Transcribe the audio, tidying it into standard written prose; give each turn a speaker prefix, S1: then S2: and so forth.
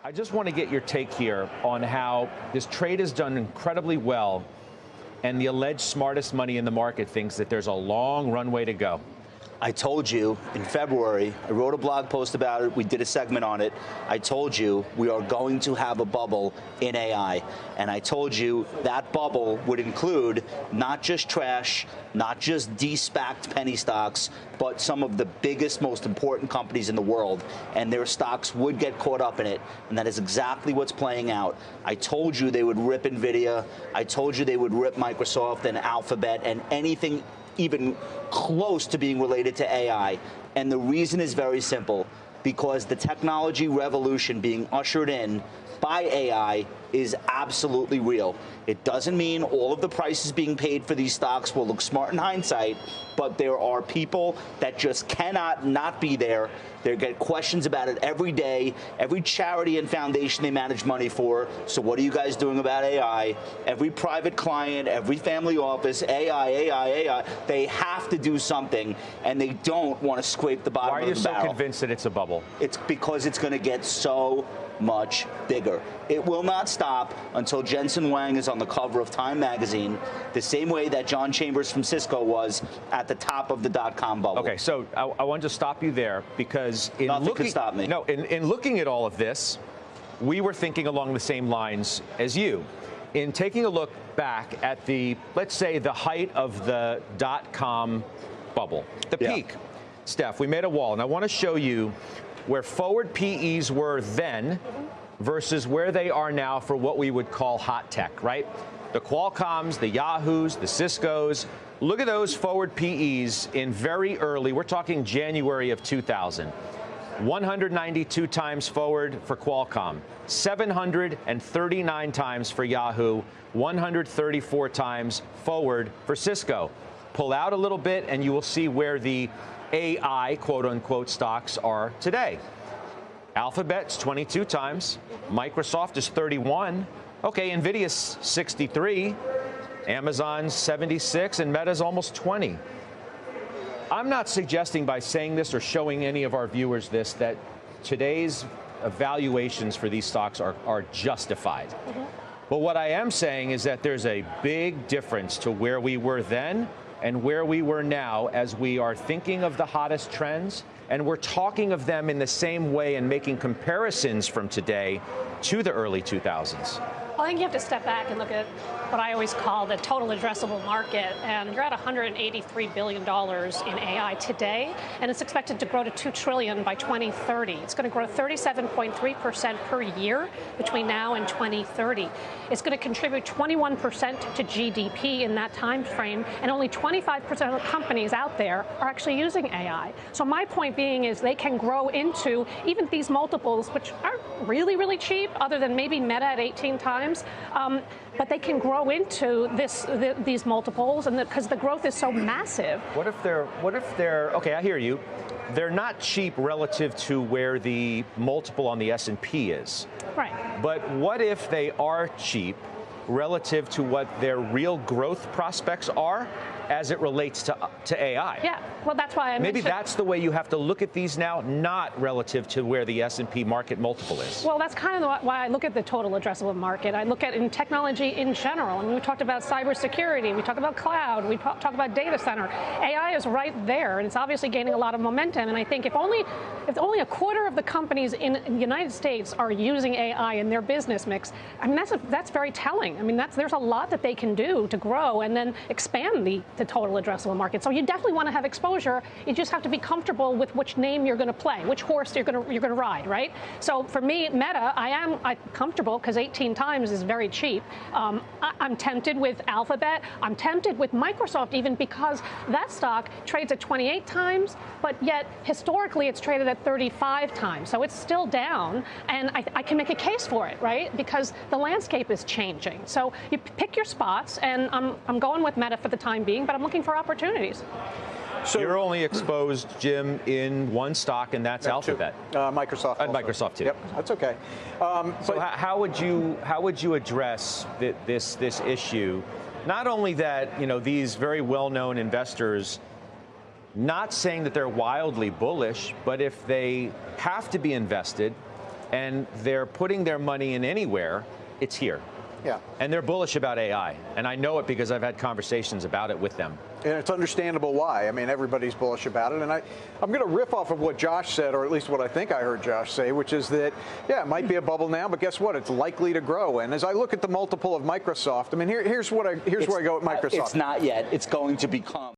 S1: I just want to get your take here on how this trade has done incredibly well, and the alleged smartest money in the market thinks that there's a long runway to go.
S2: I told you in February, I wrote a blog post about it. We did a segment on it. I told you we are going to have a bubble in AI. And I told you that bubble would include not just trash, not just de-SPACed penny stocks, but some of the biggest, most important companies in the world. And their stocks would get caught up in it. And that is exactly what's playing out. I told you they would rip NVIDIA. I told you they would rip Microsoft and Alphabet and anything even close to being related to AI. And the reason is very simple, because the technology revolution being ushered in by AI is absolutely real. It doesn't mean all of the prices being paid for these stocks will look smart in hindsight, but there are people that just cannot not be there. They get questions about it every day, every charity and foundation they manage money for. So what are you guys doing about AI? Every private client, every family office, AI. They have to do something, and they don't want to scrape the bottom of the barrel.
S1: Why are you so convinced that it's a bubble?
S2: It's because it's going to get so much bigger. It will not stop until Jensen Huang is on the cover of Time magazine, the same way that John Chambers from Cisco was at the top of the dot-com bubble.
S1: Okay, so I want to stop you there, because
S2: nothing could stop me.
S1: No, in looking at all of this, we were thinking along the same lines as you. In taking a look back at the, let's say, the height of the dot-com bubble, the peak, Steph, we made a wall, and I want to show you where forward PEs were then versus where they are now for what we would call hot tech, right? The Qualcomms, the Yahoos, the Ciscos. Look at those forward PEs in very early, we're talking January of 2000. 192 times forward for Qualcomm, 739 times for Yahoo, 134 times forward for Cisco. Pull out a little bit and you will see where the AI, quote-unquote, stocks are today. Alphabet's 22 times. Microsoft is 31. Okay, NVIDIA's 63. Amazon's 76. And Meta's almost 20. I'm not suggesting by saying this or showing any of our viewers this that today's valuations for these stocks are justified. But what I am saying is that there's a big difference to where we were then and where we were now, as we are thinking of the hottest trends, and we're talking of them in the same way and making comparisons from today to the early 2000s.
S3: I think you have to step back and look at what I always call the total addressable market, and you're at $183 billion in AI today, and it's expected to grow to $2 trillion by 2030. It's going to grow 37.3% per year between now and 2030. It's going to contribute 21% to GDP in that time frame, and only 25% of the companies out there are actually using AI. So my point being is they can grow into even these multiples, which aren't really, really cheap, other than maybe Meta at 18 times. But they can grow into these multiples, and because the growth is so massive.
S1: What if they're okay? I hear you. They're not cheap relative to where the multiple on the S&P is.
S3: Right.
S1: But what if they are cheap relative to what their real growth prospects are as it relates to AI?
S3: Yeah, well, that's why I
S1: Maybe
S3: mentioned,
S1: that's the way you have to look at these now, not relative to where the S&P market multiple is.
S3: Well, that's kind of why I look at the total addressable market. I look at in technology in general. I mean, we talked about cybersecurity, we talked about cloud, we talk about data center. AI is right there, and it's obviously gaining a lot of momentum. And I think if only a quarter of the companies in the United States are using AI in their business mix, I mean, that's very telling. I mean, there's a lot that they can do to grow and then expand the total addressable market. So you definitely want to have exposure. You just have to be comfortable with which name you're going to play, which horse you're going to ride, right? So for me, Meta, I'm comfortable because 18 times is very cheap. I'm tempted with Alphabet. I'm tempted with Microsoft even because that stock trades at 28 times, but yet historically it's traded at 35 times. So it's still down, and I can make a case for it, right? Because the landscape is changing. So you pick your spots, and I'm going with Meta for the time being, but I'm looking for opportunities.
S1: So you're only exposed, Jim, in one stock, and that's Alphabet.
S4: Microsoft.
S1: And Microsoft too.
S4: Yep, that's okay.
S1: So how would you address this issue? Not only that, these very well-known investors, not saying that they're wildly bullish, but if they have to be invested, and they're putting their money in anywhere, it's here.
S4: Yeah.
S1: And they're bullish about AI. And I know it because I've had conversations about it with them.
S4: And it's understandable why. I mean, everybody's bullish about it. And I'm going to riff off of what Josh said, or at least what I think I heard Josh say, which is that, yeah, it might be a bubble now, but guess what? It's likely to grow. And as I look at the multiple of Microsoft, I mean, here's where I go with Microsoft.
S2: It's not yet. It's going to become.